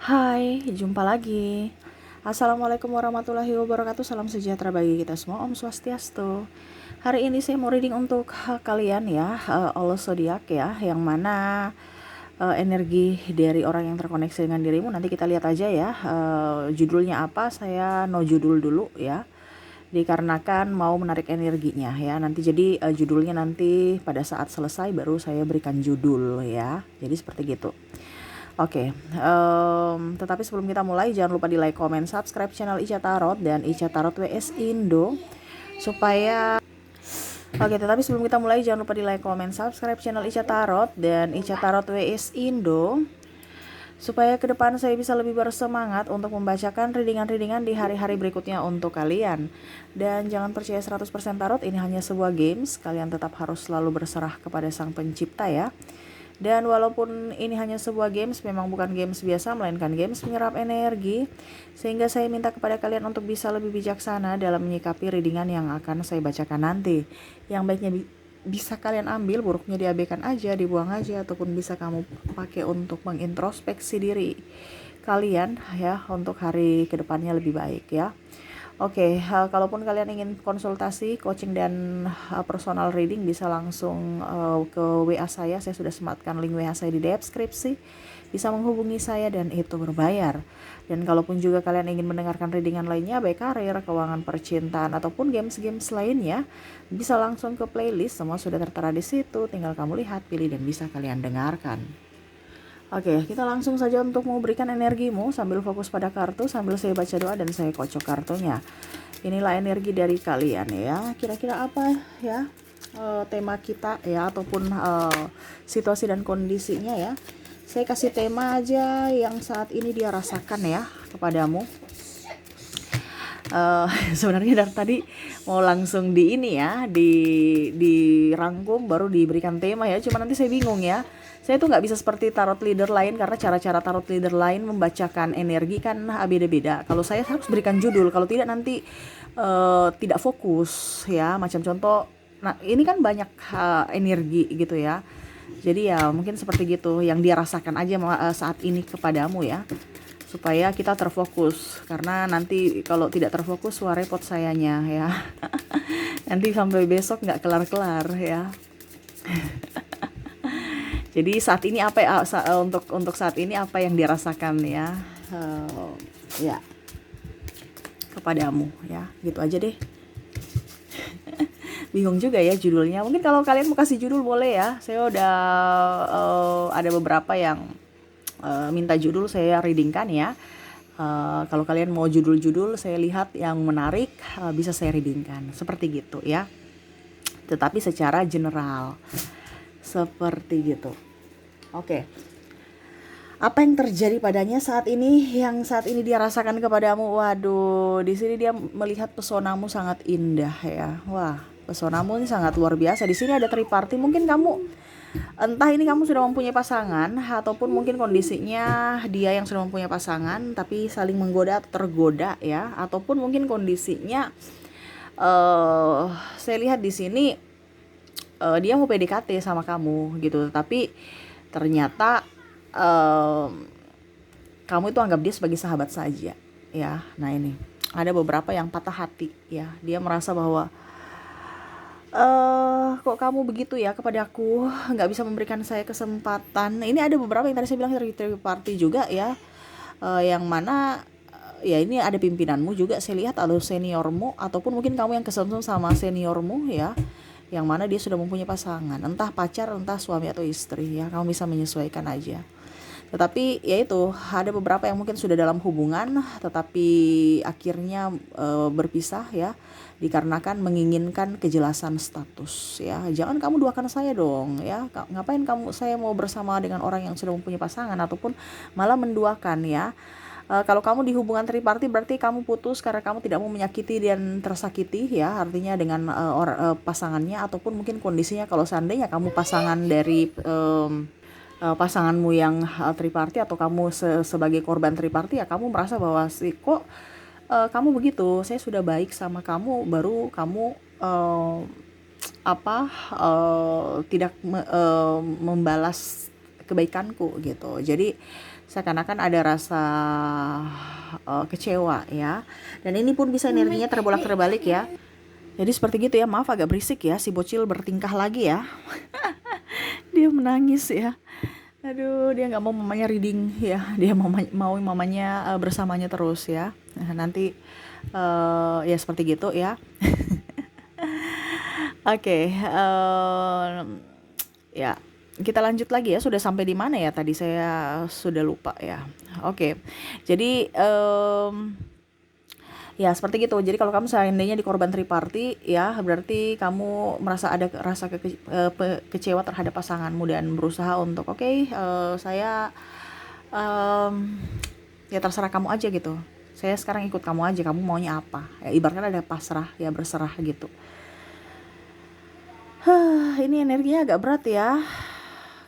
Hai, jumpa lagi. Assalamualaikum warahmatullahi wabarakatuh. Salam sejahtera bagi kita semua. Om Swastiastu. Hari ini saya mau reading untuk kalian ya, Allah zodiak ya, yang mana energi dari orang yang terkoneksi dengan dirimu. Nanti kita lihat aja ya, judulnya apa. Saya no judul dulu ya, dikarenakan mau menarik energinya ya. Nanti jadi judulnya nanti pada saat selesai baru saya berikan judul ya. Jadi seperti gitu. Oke, tetapi sebelum kita mulai jangan lupa di like, comment, subscribe channel Ica Tarot dan Ica Tarot WS Indo supaya tetapi sebelum kita mulai jangan lupa di like, comment, subscribe channel Ica Tarot dan Ica Tarot WS Indo supaya ke depan saya bisa lebih bersemangat untuk membacakan readingan-readingan di hari-hari berikutnya untuk kalian. Dan jangan percaya 100% tarot, ini hanya sebuah games, kalian tetap harus selalu berserah kepada Sang Pencipta ya. Dan walaupun ini hanya sebuah games, memang bukan games biasa, melainkan games menyerap energi. Sehingga saya minta kepada kalian untuk bisa lebih bijaksana dalam menyikapi readingan yang akan saya bacakan nanti. Yang baiknya bisa kalian ambil, buruknya diabaikan aja, dibuang aja, ataupun bisa kamu pakai untuk mengintrospeksi diri kalian ya, untuk hari kedepannya lebih baik ya. Oke, kalaupun kalian ingin konsultasi, coaching dan personal reading bisa langsung ke WA saya sudah sematkan link WA saya di deskripsi. Bisa menghubungi saya dan itu berbayar. Dan kalaupun juga kalian ingin mendengarkan readingan lainnya, baik karir, keuangan, percintaan ataupun games-games lainnya, bisa langsung ke playlist, semua sudah tertera di situ. Tinggal kamu lihat, pilih dan bisa kalian dengarkan. Oke, kita langsung saja untuk memberikan energimu sambil fokus pada kartu, sambil saya baca doa dan saya kocok kartunya. Inilah energi dari kalian ya. Kira-kira apa ya tema kita ya, ataupun situasi dan kondisinya ya. Saya kasih tema aja yang saat ini dia rasakan ya kepadamu. Sebenarnya dari tadi mau langsung di ini ya, dirangkum baru diberikan tema ya. Cuma nanti saya bingung ya. Saya tuh nggak bisa seperti tarot leader lain, karena cara-cara tarot leader lain membacakan energi kan beda-beda. Kalau saya harus berikan judul, kalau tidak nanti tidak fokus ya. Macam contoh, nah ini kan banyak energi gitu ya. Jadi ya mungkin seperti gitu yang dia rasakan aja saat ini kepadamu ya, supaya kita terfokus, karena nanti kalau tidak terfokus wah repot sayanya ya. Nanti sampai besok nggak kelar-kelar ya. Jadi saat ini apa ya, untuk saat ini apa yang dirasakan ya, ya kepadamu ya, gitu aja deh. Bingung juga ya judulnya. Mungkin kalau kalian mau kasih judul boleh ya. Saya udah ada beberapa yang minta judul saya readingkan ya. Kalau kalian mau judul-judul saya lihat yang menarik, bisa saya readingkan seperti gitu ya. Tetapi secara general seperti gitu. Oke. Apa yang terjadi padanya saat ini, yang saat ini dia rasakan kepadamu? Waduh, di sini dia melihat pesonamu sangat indah ya. Wah, pesonamu ini sangat luar biasa. Di sini ada triparty. Mungkin kamu, entah ini kamu sudah mempunyai pasangan, ataupun mungkin kondisinya dia yang sudah mempunyai pasangan tapi saling menggoda atau tergoda ya, ataupun mungkin kondisinya saya lihat di sini dia mau PDKT sama kamu gitu, tapi ternyata kamu itu anggap dia sebagai sahabat saja ya. Nah ini ada beberapa yang patah hati ya, dia merasa bahwa kok kamu begitu ya kepada aku, nggak bisa memberikan saya kesempatan. Nah, ini ada beberapa yang tadi saya bilang dari third party juga ya, yang mana ya ini ada pimpinanmu juga saya lihat, atau seniormu, ataupun mungkin kamu yang kesemsem sama seniormu ya, yang mana dia sudah mempunyai pasangan, entah pacar, entah suami atau istri ya. Kamu bisa menyesuaikan aja. Tetapi ya itu, ada beberapa yang mungkin sudah dalam hubungan tetapi akhirnya berpisah ya, dikarenakan menginginkan kejelasan status ya. Jangan kamu duakan saya dong ya, ngapain saya mau bersama dengan orang yang sudah mempunyai pasangan, ataupun malah menduakan ya. Kalau kamu di hubungan triparty berarti kamu putus karena kamu tidak mau menyakiti dan tersakiti ya, artinya dengan pasangannya, ataupun mungkin kondisinya kalau seandainya kamu pasangan dari pasanganmu yang triparty, atau kamu sebagai korban triparty ya, kamu merasa bahwa kok kamu begitu, saya sudah baik sama kamu baru kamu tidak membalas kebaikanku gitu. Jadi seakan-akan ada rasa kecewa ya. Dan ini pun bisa energinya terbolak-terbalik ya. Jadi seperti gitu ya, maaf agak berisik ya, si bocil bertingkah lagi ya. Dia menangis ya. Aduh, dia nggak mau mamanya reading ya, dia mau mamanya bersamanya terus ya. Nah, nanti ya seperti gitu ya. Oke, ya kita lanjut lagi ya. Sudah sampai di mana ya tadi, saya sudah lupa ya. Oke, jadi ya seperti gitu. Jadi kalau kamu seandainya di korban triparty ya, berarti kamu merasa ada rasa kecewa terhadap pasanganmu dan berusaha untuk oke, saya ya terserah kamu aja gitu. Saya sekarang ikut kamu aja, kamu maunya apa? Ya, ibaratnya ada pasrah ya, berserah gitu. Ini energinya agak berat ya.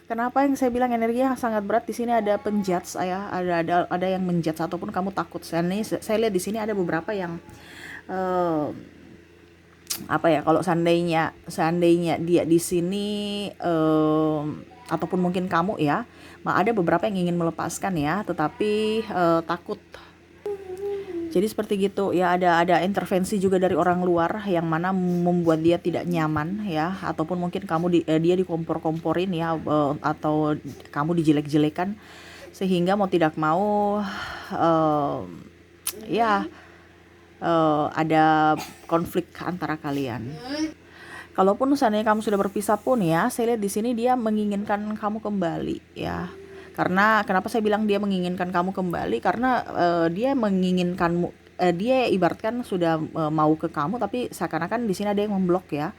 Kenapa yang saya bilang energinya sangat berat? Di sini ada penjudge ya, ada yang menjudge ataupun kamu takut. Saya lihat di sini ada beberapa yang apa ya? Kalau seandainya dia di sini ataupun mungkin kamu ya, ada beberapa yang ingin melepaskan ya, tetapi takut. Jadi seperti gitu ya, ada intervensi juga dari orang luar yang mana membuat dia tidak nyaman ya, ataupun mungkin dia dikompor-komporin ya, atau kamu dijelek-jelekan sehingga mau tidak mau ya ada konflik antara kalian. Kalaupun seandainya kamu sudah berpisah pun ya, saya lihat di sini dia menginginkan kamu kembali ya. Karena kenapa saya bilang dia menginginkan kamu kembali? Karena dia menginginkanmu, dia ibaratkan sudah mau ke kamu, tapi seakan-akan di sini ada yang memblok ya.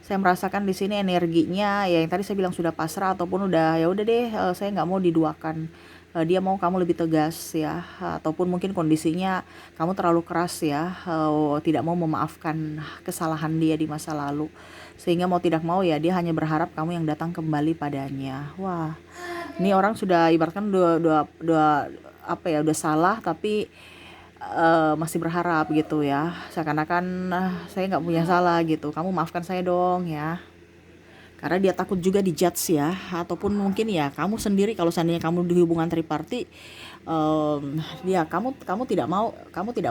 Saya merasakan di sini energinya ya yang tadi saya bilang sudah pasrah ataupun udah ya udah deh, saya nggak mau diduakan. Dia mau kamu lebih tegas ya, ataupun mungkin kondisinya kamu terlalu keras ya, tidak mau memaafkan kesalahan dia di masa lalu, sehingga mau tidak mau ya dia hanya berharap kamu yang datang kembali padanya. Wah, ini orang sudah ibaratkan dua apa ya, udah salah tapi masih berharap gitu ya, seakan-akan saya nggak punya salah gitu, kamu maafkan saya dong ya. Karena dia takut juga dijudge ya, ataupun mungkin ya kamu sendiri kalau seandainya kamu di hubungan triparty, dia kamu tidak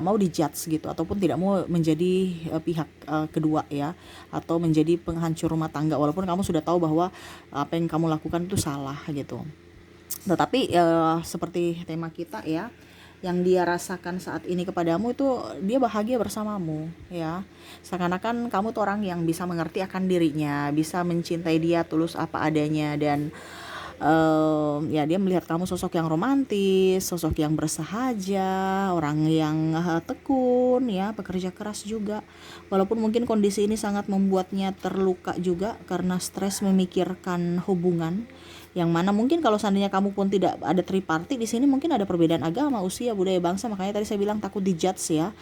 mau dijudge gitu, ataupun tidak mau menjadi pihak kedua ya, atau menjadi penghancur rumah tangga, walaupun kamu sudah tahu bahwa apa yang kamu lakukan itu salah gitu. Tetapi seperti tema kita ya, yang dia rasakan saat ini kepadamu itu dia bahagia bersamamu ya. Seakan-akan kamu tuh orang yang bisa mengerti akan dirinya, bisa mencintai dia tulus apa adanya, dan ya dia melihat kamu sosok yang romantis, sosok yang bersahaja, orang yang tekun ya, pekerja keras juga. Walaupun mungkin kondisi ini sangat membuatnya terluka juga karena stres memikirkan hubungan, yang mana mungkin kalau seandainya kamu pun tidak ada triparty di sini, mungkin ada perbedaan agama, usia, budaya, bangsa. Makanya tadi saya bilang takut dijudge ya,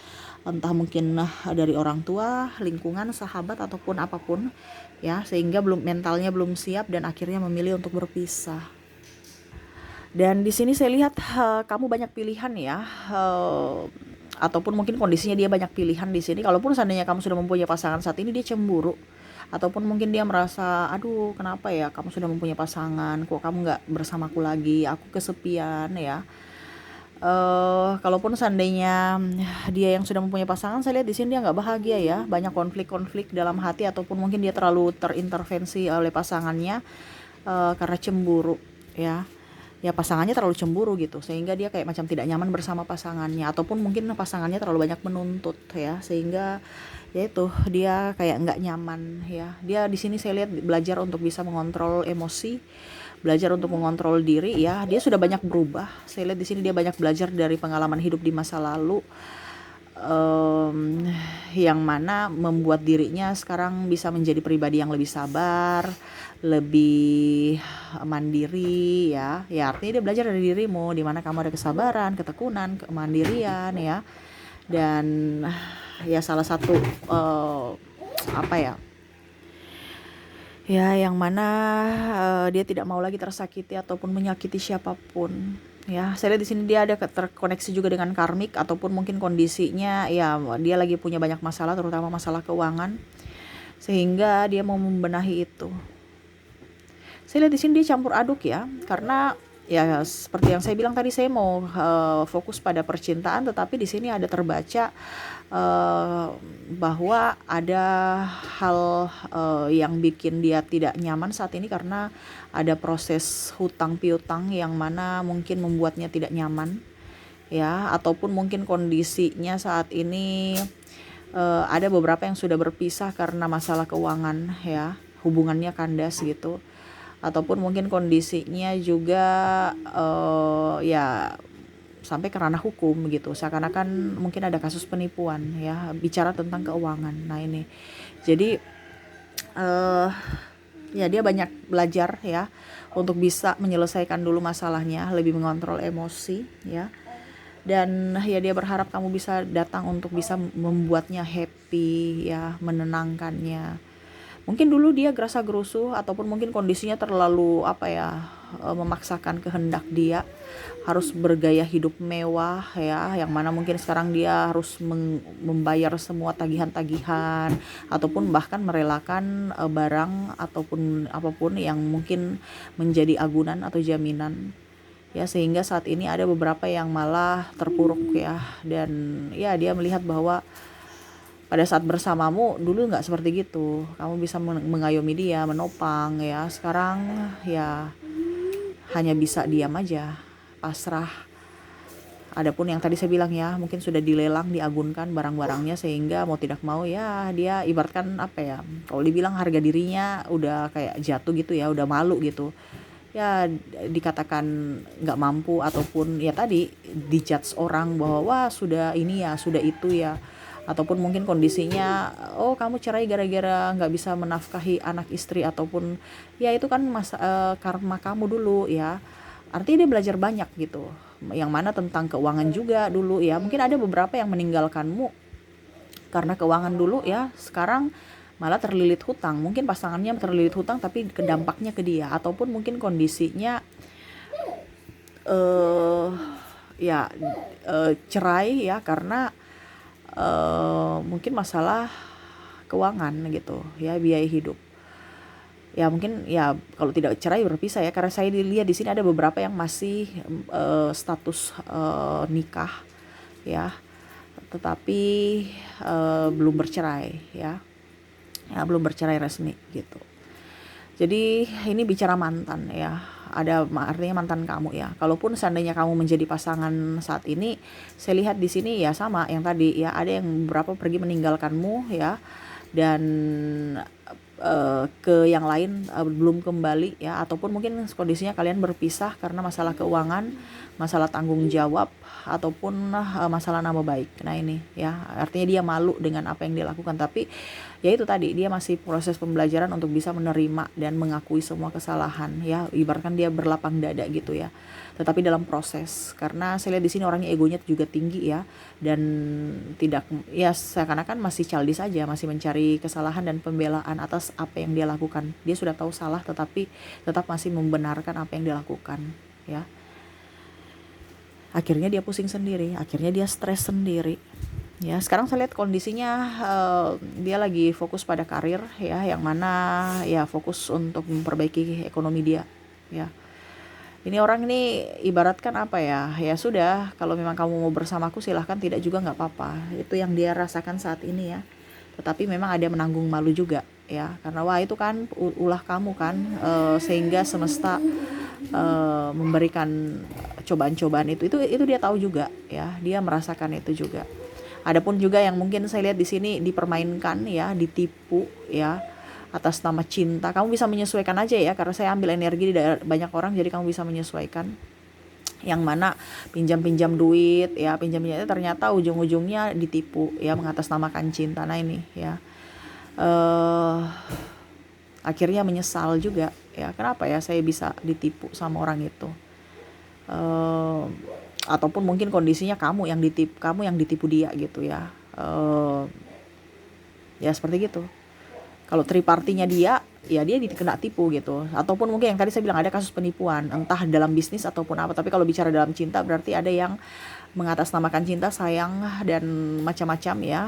entah mungkin dari orang tua, lingkungan, sahabat, ataupun apapun ya, sehingga mentalnya belum siap dan akhirnya memilih untuk berpisah. Dan di sini saya lihat kamu banyak pilihan ya, ataupun mungkin kondisinya dia banyak pilihan di sini. Kalaupun seandainya kamu sudah mempunyai pasangan saat ini, dia cemburu, ataupun mungkin dia merasa aduh kenapa ya kamu sudah mempunyai pasangan, kok kamu nggak bersamaku lagi, aku kesepian ya. Kalaupun seandainya dia yang sudah mempunyai pasangan, saya lihat di sini dia nggak bahagia ya, banyak konflik-konflik dalam hati, ataupun mungkin dia terlalu terintervensi oleh pasangannya karena cemburu ya. Ya pasangannya terlalu cemburu gitu, sehingga dia kayak macam tidak nyaman bersama pasangannya, ataupun mungkin pasangannya terlalu banyak menuntut ya, sehingga ya itu dia kayak nggak nyaman ya. Dia di sini saya lihat belajar untuk bisa mengontrol emosi, belajar untuk mengontrol diri ya. Dia sudah banyak berubah. Saya lihat di sini dia banyak belajar dari pengalaman hidup di masa lalu, yang mana membuat dirinya sekarang bisa menjadi pribadi yang lebih sabar, lebih mandiri ya. Ya artinya dia belajar dari dirimu, di mana kamu ada kesabaran, ketekunan, kemandirian ya. Dan ya salah satu apa ya, ya yang mana dia tidak mau lagi tersakiti ataupun menyakiti siapapun ya. Saya lihat di sini dia ada terkoneksi juga dengan karmik, ataupun mungkin kondisinya ya dia lagi punya banyak masalah, terutama masalah keuangan, sehingga dia mau membenahi itu. Saya lihat di sini dia campur aduk ya, karena ya seperti yang saya bilang tadi, saya mau fokus pada percintaan, tetapi di sini ada terbaca eh, bahwa ada hal yang bikin dia tidak nyaman saat ini, karena ada proses hutang piutang yang mana mungkin membuatnya tidak nyaman ya, ataupun mungkin kondisinya saat ini ada beberapa yang sudah berpisah karena masalah keuangan ya, hubungannya kandas gitu, ataupun mungkin kondisinya juga ya sampai ke ranah hukum gitu, seakan-akan mungkin ada kasus penipuan ya, bicara tentang keuangan. Nah ini jadi eh ya dia banyak belajar ya untuk bisa menyelesaikan dulu masalahnya, lebih mengontrol emosi ya, dan ya dia berharap kamu bisa datang untuk bisa membuatnya happy ya, menenangkannya. Mungkin dulu dia gerasa gerusu, ataupun mungkin kondisinya terlalu apa ya, memaksakan kehendak dia harus bergaya hidup mewah ya, yang mana mungkin sekarang dia harus membayar semua tagihan-tagihan, ataupun bahkan merelakan barang ataupun apapun yang mungkin menjadi agunan atau jaminan ya, sehingga saat ini ada beberapa yang malah terpuruk ya, dan ya dia melihat bahwa pada saat bersamamu dulu nggak seperti gitu, kamu bisa mengayomi dia, menopang ya, sekarang ya hanya bisa diam aja, pasrah. Adapun yang tadi saya bilang ya, mungkin sudah dilelang, diagunkan barang-barangnya, sehingga mau tidak mau ya dia ibaratkan apa ya, kalau dibilang harga dirinya udah kayak jatuh gitu ya, udah malu gitu ya, dikatakan nggak mampu, ataupun ya tadi dijudge orang bahwa wah sudah ini ya, sudah itu ya, ataupun mungkin kondisinya oh kamu cerai gara-gara nggak bisa menafkahi anak istri, ataupun ya itu kan karma kamu dulu ya, artinya dia belajar banyak gitu, yang mana tentang keuangan juga dulu ya, mungkin ada beberapa yang meninggalkanmu karena keuangan dulu ya, sekarang malah terlilit hutang, mungkin pasangannya terlilit hutang tapi kedampaknya ke dia, ataupun mungkin kondisinya eh ya cerai ya karena mungkin masalah keuangan gitu ya, biaya hidup ya, mungkin ya kalau tidak cerai berpisah ya, karena saya dilihat di sini ada beberapa yang masih status nikah ya, tetapi belum bercerai ya, belum bercerai resmi gitu. Jadi ini bicara mantan ya, ada artinya mantan kamu ya. Kalaupun seandainya kamu menjadi pasangan saat ini, saya lihat di sini ya sama yang tadi ya, ada yang beberapa pergi meninggalkanmu ya, dan ke yang lain belum kembali ya, ataupun mungkin kondisinya kalian berpisah karena masalah keuangan, masalah tanggung jawab, ataupun masalah nama baik. Nah ini ya, artinya dia malu dengan apa yang dia lakukan, tapi ya itu tadi, dia masih proses pembelajaran untuk bisa menerima dan mengakui semua kesalahan ya, ibaratkan dia berlapang dada gitu ya, tetapi dalam proses, karena saya lihat di sini orangnya egonya juga tinggi ya, dan tidak ya, seakan-akan masih childish aja, masih mencari kesalahan dan pembelaan atas apa yang dia lakukan. Dia sudah tahu salah, tetapi tetap masih membenarkan apa yang dia lakukan ya. Akhirnya dia pusing sendiri, akhirnya dia stres sendiri ya. Sekarang saya lihat kondisinya dia lagi fokus pada karir ya, yang mana ya fokus untuk memperbaiki ekonomi dia ya. Ini orang ini ibaratkan apa ya, ya sudah, kalau memang kamu mau bersamaku silahkan, tidak juga nggak apa-apa, itu yang dia rasakan saat ini ya. Tetapi memang ada menanggung malu juga ya, karena wah itu kan ulah kamu kan, sehingga semesta memberikan cobaan-cobaan itu dia tahu juga ya, dia merasakan itu juga. Adapun juga yang mungkin saya lihat di sini dipermainkan ya, ditipu ya atas nama cinta. Kamu bisa menyesuaikan aja ya, karena saya ambil energi dari banyak orang, jadi kamu bisa menyesuaikan. Yang mana pinjam-pinjam duit ya, pinjam-pinjam itu ternyata ujung-ujungnya ditipu ya, mengatasnamakan cinta. Nah ini ya, akhirnya menyesal juga ya, kenapa ya saya bisa ditipu sama orang itu, ataupun mungkin kondisinya kamu yang ditipu dia gitu ya, ya seperti gitu. Kalau tripartinya dia, ya dia kena tipu gitu. Ataupun mungkin yang tadi saya bilang ada kasus penipuan, entah dalam bisnis ataupun apa. Tapi kalau bicara dalam cinta berarti ada yang mengatasnamakan cinta, sayang, dan macam-macam ya.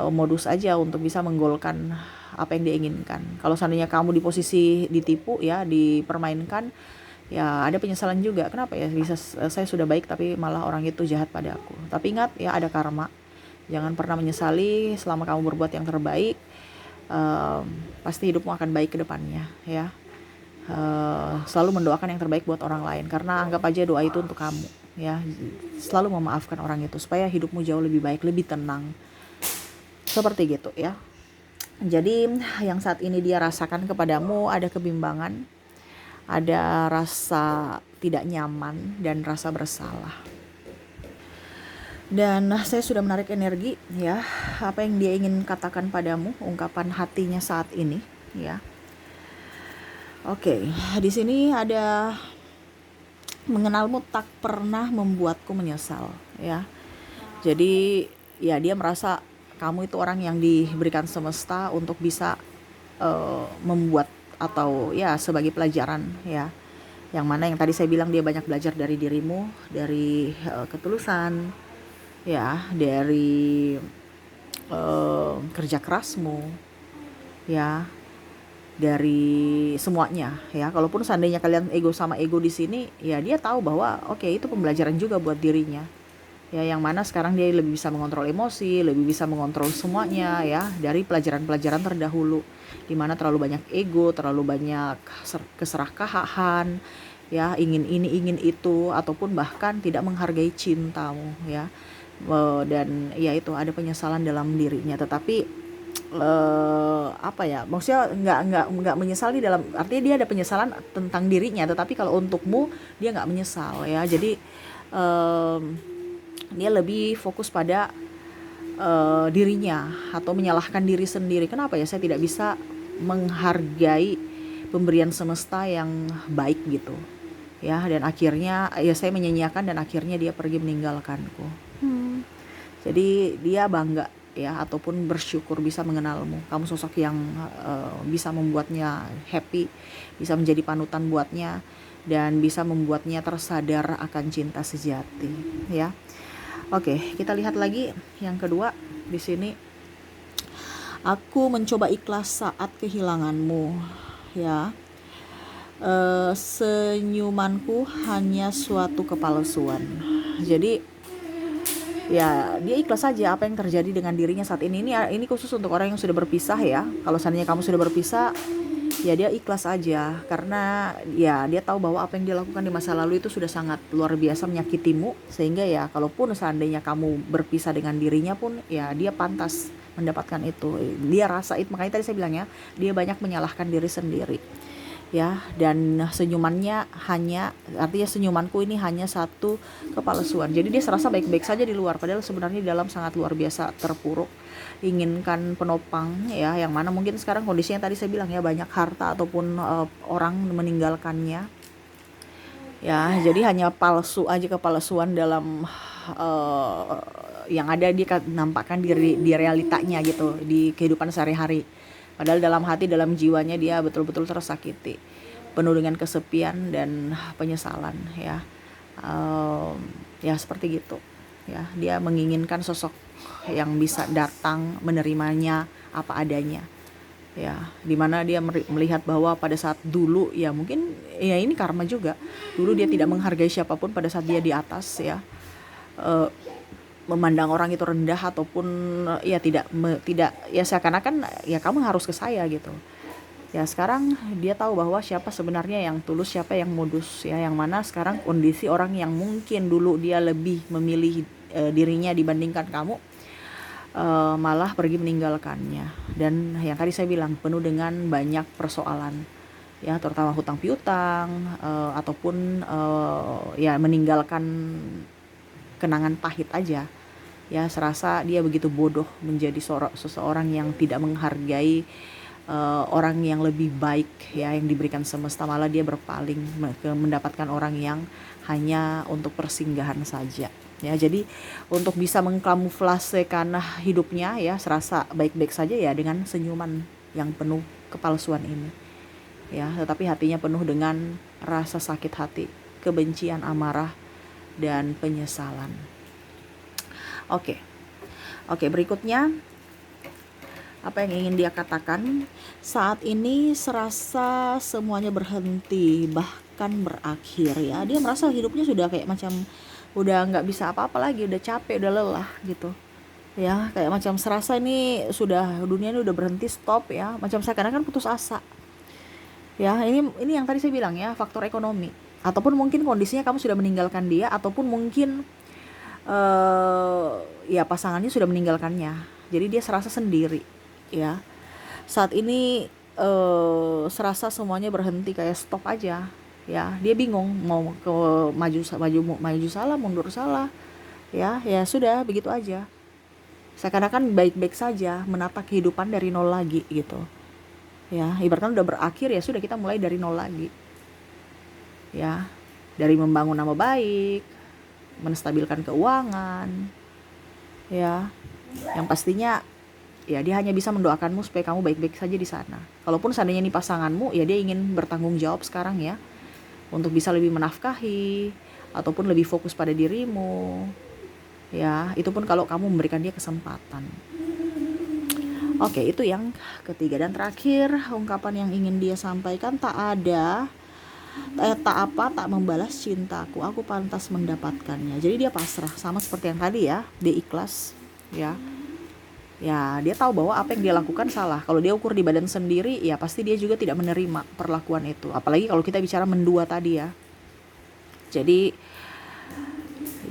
modus aja untuk bisa menggolkan apa yang dia inginkan. Kalau seandainya kamu di posisi ditipu ya, dipermainkan, ya ada penyesalan juga. Kenapa ya bisa saya sudah baik tapi malah orang itu jahat pada aku. Tapi ingat ya, ada karma. Jangan pernah menyesali selama kamu berbuat yang terbaik. Pasti hidupmu akan baik ke depannya ya. Selalu mendoakan yang terbaik buat orang lain, karena anggap aja doa itu untuk kamu ya. Selalu memaafkan orang itu supaya hidupmu jauh lebih baik, lebih tenang, seperti gitu ya. Jadi yang saat ini dia rasakan kepadamu ada kebimbangan, ada rasa tidak nyaman dan rasa bersalah. Dan saya sudah menarik energi ya, apa yang dia ingin katakan padamu, ungkapan hatinya saat ini ya. Oke, di sini ada mengenalmu tak pernah membuatku menyesal ya. Jadi ya dia merasa kamu itu orang yang diberikan semesta untuk bisa membuat atau ya sebagai pelajaran ya. Yang mana yang tadi saya bilang dia banyak belajar dari dirimu, dari ketulusan ya, dari kerja kerasmu ya, dari semuanya ya. Kalaupun seandainya kalian ego sama ego di sini, ya dia tahu bahwa oke, itu pembelajaran juga buat dirinya ya, yang mana sekarang dia lebih bisa mengontrol emosi, lebih bisa mengontrol semuanya ya, dari pelajaran-pelajaran terdahulu di mana terlalu banyak ego, terlalu banyak keserakahan ya, ingin ini ingin itu, ataupun bahkan tidak menghargai cintamu ya. Dan ya itu ada penyesalan dalam dirinya, tetapi apa ya, maksudnya nggak menyesal di dalam artinya dia ada penyesalan tentang dirinya, tetapi kalau untukmu dia nggak menyesal ya. Jadi dia lebih fokus pada dirinya atau menyalahkan diri sendiri. Kenapa ya saya tidak bisa menghargai pemberian semesta yang baik gitu ya, dan akhirnya ya saya menyanyiakan dan akhirnya dia pergi meninggalkanku. Jadi dia bangga ya, ataupun bersyukur bisa mengenalmu. Kamu sosok yang bisa membuatnya happy, bisa menjadi panutan buatnya, dan bisa membuatnya tersadar akan cinta sejati ya. Oke, kita lihat lagi yang kedua di sini. Aku mencoba ikhlas saat kehilanganmu ya. Senyumanku hanya suatu kepalsuan. Jadi ya dia ikhlas saja apa yang terjadi dengan dirinya saat ini. Ini khusus untuk orang yang sudah berpisah ya. Kalau seandainya kamu sudah berpisah, ya dia ikhlas aja, karena ya dia tahu bahwa apa yang dia lakukan di masa lalu itu sudah sangat luar biasa menyakitimu, sehingga ya kalaupun seandainya kamu berpisah dengan dirinya pun ya dia pantas mendapatkan itu. Dia rasa itu, makanya tadi saya bilang ya, dia banyak menyalahkan diri sendiri ya. Dan senyumannya hanya, artinya senyumanku ini hanya satu kepalsuan. Jadi dia serasa baik-baik saja di luar, padahal sebenarnya di dalam sangat luar biasa terpuruk, inginkan penopang ya, yang mana mungkin sekarang kondisinya tadi saya bilang ya, banyak harta ataupun orang meninggalkannya ya. Jadi hanya palsu aja, kepalsuan dalam yang ada dia nampakkan di realitanya gitu, di kehidupan sehari-hari. Padahal dalam hati, dalam jiwanya dia betul-betul tersakiti, penuh dengan kesepian dan penyesalan ya. Ya seperti gitu ya. Dia menginginkan sosok yang bisa datang menerimanya apa adanya ya, dimana dia melihat bahwa pada saat dulu ya, mungkin ya ini karma juga, dulu dia tidak menghargai siapapun pada saat dia di atas ya, memandang orang itu rendah, ataupun ya tidak ya seakan-akan ya kamu harus ke saya gitu ya. Sekarang dia tahu bahwa siapa sebenarnya yang tulus, siapa yang modus ya, yang mana sekarang kondisi orang yang mungkin dulu dia lebih memilih dirinya dibandingkan kamu, malah pergi meninggalkannya. Dan yang tadi saya bilang penuh dengan banyak persoalan ya, terutama hutang piutang, ataupun ya meninggalkan kenangan pahit aja ya. Serasa dia begitu bodoh menjadi seseorang yang tidak menghargai orang yang lebih baik ya, yang diberikan semesta, malah dia berpaling mendapatkan orang yang hanya untuk persinggahan saja ya. Jadi untuk bisa mengkamuflasekan hidupnya ya, serasa baik-baik saja ya, dengan senyuman yang penuh kepalsuan ini ya, tetapi hatinya penuh dengan rasa sakit hati, kebencian, amarah, dan penyesalan. Oke, berikutnya Apa yang ingin dia katakan? Saat ini serasa semuanya berhenti, bahkan berakhir ya. Dia merasa hidupnya sudah kayak macam udah nggak bisa apa-apa lagi, udah capek, udah lelah gitu. Ya, kayak macam serasa ini sudah dunia ini udah berhenti, stop ya. Macam seakan-akan putus asa. Ya, ini yang tadi saya bilang ya, faktor ekonomi. Ataupun mungkin kondisinya kamu sudah meninggalkan dia, ataupun mungkin eh ya pasangannya sudah meninggalkannya. Jadi dia serasa sendiri ya. Saat ini serasa semuanya berhenti, kayak stop aja ya. Dia bingung mau ke maju salah, mundur salah ya. Ya sudah begitu aja. Seakan-akan baik-baik saja, menata kehidupan dari nol lagi gitu ya. Ibaratkan udah berakhir, ya sudah, kita mulai dari nol lagi ya. Dari membangun nama baik, menstabilkan keuangan ya. Yang pastinya ya dia hanya bisa mendoakanmu supaya kamu baik-baik saja di sana. Kalaupun seandainya ini pasanganmu, ya dia ingin bertanggung jawab sekarang ya, untuk bisa lebih menafkahi ataupun lebih fokus pada dirimu ya. Itu pun kalau kamu memberikan dia kesempatan. Oke, itu yang ketiga dan terakhir, ungkapan yang ingin dia sampaikan, tak tak membalas cintaku, aku pantas mendapatkannya. Jadi dia pasrah, sama seperti yang tadi ya, dia ikhlas ya. Ya, dia tahu bahwa apa yang dia lakukan salah. Kalau dia ukur di badan sendiri, ya pasti dia juga tidak menerima perlakuan itu. Apalagi kalau kita bicara mendua tadi ya. Jadi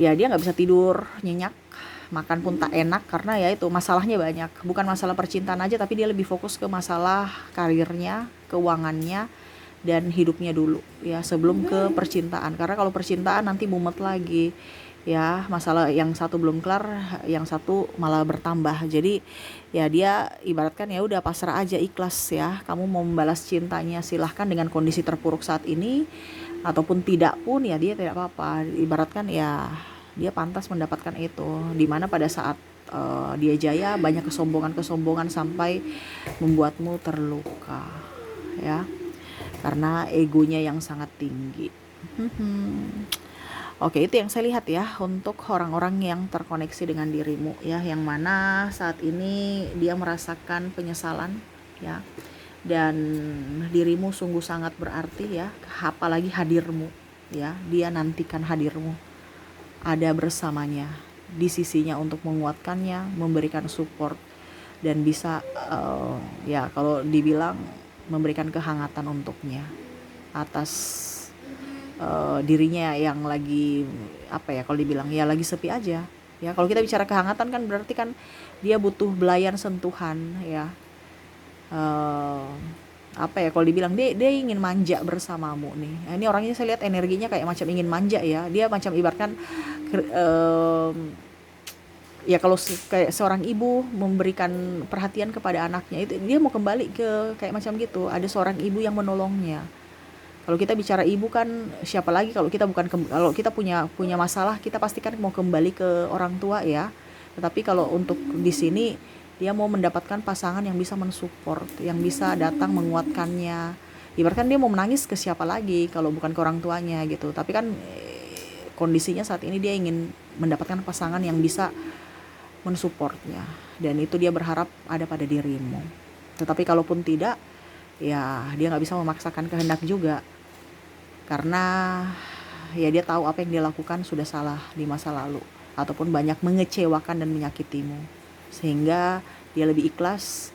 ya dia nggak bisa tidur nyenyak, makan pun tak enak, karena ya itu masalahnya banyak. Bukan masalah percintaan aja, tapi dia lebih fokus ke masalah karirnya, keuangannya, dan hidupnya dulu ya, sebelum ke percintaan. Karena kalau percintaan nanti mumet lagi ya, masalah yang satu belum kelar, yang satu malah bertambah. Jadi ya dia ibaratkan ya udah pasrah aja, ikhlas ya. Kamu mau membalas cintanya silahkan dengan kondisi terpuruk saat ini, ataupun tidak pun ya dia tidak apa-apa. Ibaratkan ya dia pantas mendapatkan itu, dimana pada saat dia jaya, banyak kesombongan sampai membuatmu terluka ya, karena egonya yang sangat tinggi. Oke, itu yang saya lihat ya untuk orang-orang yang terkoneksi dengan dirimu ya, yang mana saat ini dia merasakan penyesalan ya, dan dirimu sungguh sangat berarti ya, apalagi hadirmu ya. Dia nantikan hadirmu, ada bersamanya di sisinya untuk menguatkannya, memberikan support, dan bisa ya kalau dibilang memberikan kehangatan untuknya atas dirinya yang lagi apa ya, kalau dibilang ya lagi sepi aja ya. Kalau kita bicara kehangatan kan berarti kan dia butuh belayan sentuhan ya. uh, Apa ya, kalau dibilang dia ingin manja bersamamu nih. Nah, ini orangnya saya lihat energinya kayak macam ingin manja ya. Dia macam ibaratkan ya kalau kayak seorang ibu memberikan perhatian kepada anaknya, itu dia mau kembali ke kayak macam gitu, ada seorang ibu yang menolongnya. Kalau kita bicara ibu kan siapa lagi kalau kita bukan kalau kita punya masalah, kita pasti kan mau kembali ke orang tua ya. Tetapi kalau untuk di sini dia mau mendapatkan pasangan yang bisa mensupport, yang bisa datang menguatkannya. Ibaratkan dia mau menangis ke siapa lagi kalau bukan ke orang tuanya gitu. Tapi kan kondisinya saat ini dia ingin mendapatkan pasangan yang bisa mensupportnya, dan itu dia berharap ada pada dirimu. Tetapi kalaupun tidak, ya dia nggak bisa memaksakan kehendak juga, karena ya dia tahu apa yang dia lakukan sudah salah di masa lalu, ataupun banyak mengecewakan dan menyakitimu, sehingga dia lebih ikhlas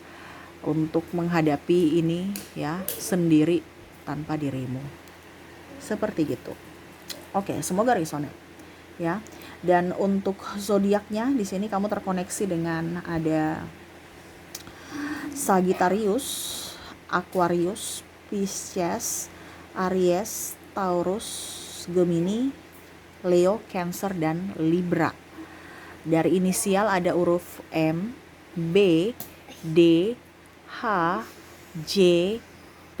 untuk menghadapi ini ya sendiri tanpa dirimu, seperti gitu. Oke, semoga resonate ya. Dan untuk zodiaknya di sini kamu terkoneksi dengan ada Sagittarius, Aquarius, Pisces, Aries, Taurus, Gemini, Leo, Cancer, dan Libra. Dari inisial ada huruf M, B, D, H, J, P,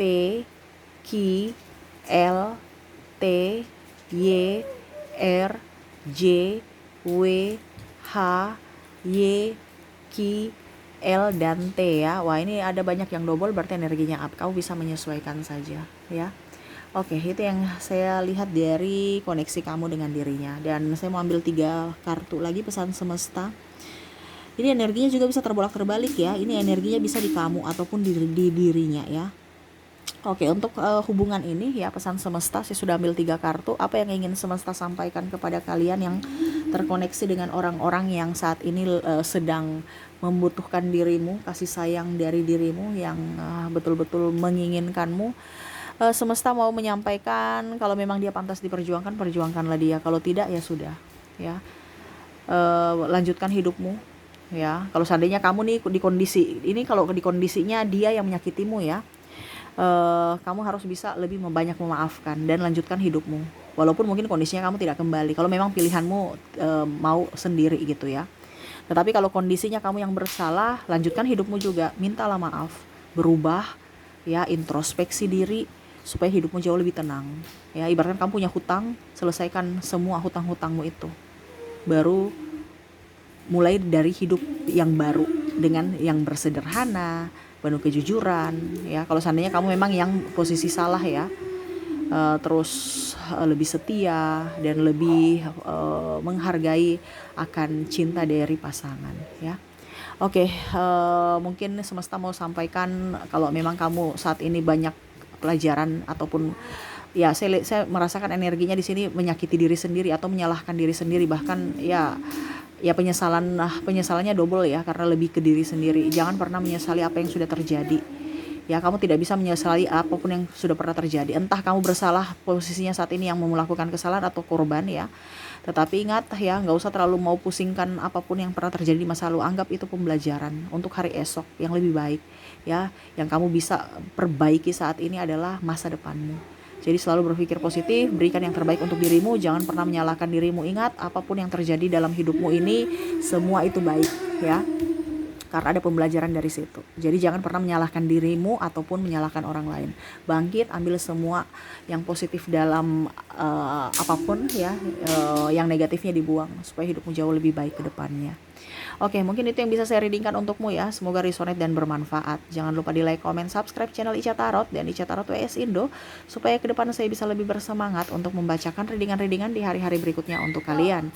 Q, L, T, Y, R, J, W, H, Y, Q, L, dan T ya. Wah, ini ada banyak yang double, berarti energinya up. Kamu bisa menyesuaikan saja ya. Oke, itu yang saya lihat dari koneksi kamu dengan dirinya. Dan saya mau ambil 3 kartu lagi pesan semesta. Ini energinya juga bisa terbolak-terbalik ya. Ini energinya bisa di kamu ataupun di dirinya ya. Oke, untuk hubungan ini ya, pesan semesta, saya sudah ambil 3 kartu. Apa yang ingin semesta sampaikan kepada kalian yang terkoneksi dengan orang-orang yang saat ini sedang membutuhkan dirimu, kasih sayang dari dirimu, yang betul-betul menginginkanmu. Semesta mau menyampaikan kalau memang dia pantas diperjuangkan, perjuangkanlah dia. Kalau tidak ya sudah ya. Lanjutkan hidupmu ya. Kalau seandainya kamu nih di kondisi ini, kalau di kondisinya dia yang menyakitimu ya, kamu harus bisa lebih banyak memaafkan dan lanjutkan hidupmu. Walaupun mungkin kondisinya kamu tidak kembali, kalau memang pilihanmu mau sendiri gitu ya. Tetapi kalau kondisinya kamu yang bersalah, lanjutkan hidupmu juga, mintalah maaf, berubah ya, introspeksi diri supaya hidupmu jauh lebih tenang ya. Ibaratkan kamu punya hutang, selesaikan semua hutang-hutangmu itu, baru mulai dari hidup yang baru dengan yang bersederhana, penuh kejujuran ya. Kalau seandainya kamu memang yang posisi salah ya, terus lebih setia dan lebih menghargai akan cinta dari pasangan ya. Oke, mungkin semesta mau sampaikan kalau memang kamu saat ini banyak pelajaran ataupun ya, saya merasakan energinya di sini menyakiti diri sendiri atau menyalahkan diri sendiri, bahkan ya penyesalannya double ya, karena lebih ke diri sendiri. Jangan pernah menyesali apa yang sudah terjadi ya. Kamu tidak bisa menyesali apapun yang sudah pernah terjadi, entah kamu bersalah posisinya saat ini yang melakukan kesalahan atau korban ya. Tetapi ingat ya, nggak usah terlalu mau pusingkan apapun yang pernah terjadi di masa lalu. Anggap itu pembelajaran untuk hari esok yang lebih baik ya. Yang kamu bisa perbaiki saat ini adalah masa depanmu. Jadi selalu berpikir positif, berikan yang terbaik untuk dirimu, jangan pernah menyalahkan dirimu. Ingat, apapun yang terjadi dalam hidupmu ini, semua itu baik ya, karena ada pembelajaran dari situ. Jadi jangan pernah menyalahkan dirimu ataupun menyalahkan orang lain. Bangkit, ambil semua yang positif dalam apapun ya, yang negatifnya dibuang supaya hidupmu jauh lebih baik ke depannya. Oke, mungkin itu yang bisa saya readingkan untukmu ya. Semoga resonate dan bermanfaat. Jangan lupa di like, comment, subscribe channel Ica Tarot dan Ica Tarot WS Indo, supaya ke depan saya bisa lebih bersemangat untuk membacakan readingan-readingan di hari-hari berikutnya untuk kalian.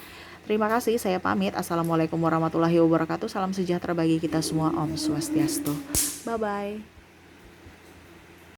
Terima kasih, saya pamit. Assalamualaikum warahmatullahi wabarakatuh. Salam sejahtera bagi kita semua. Om Swastiastu. Bye-bye.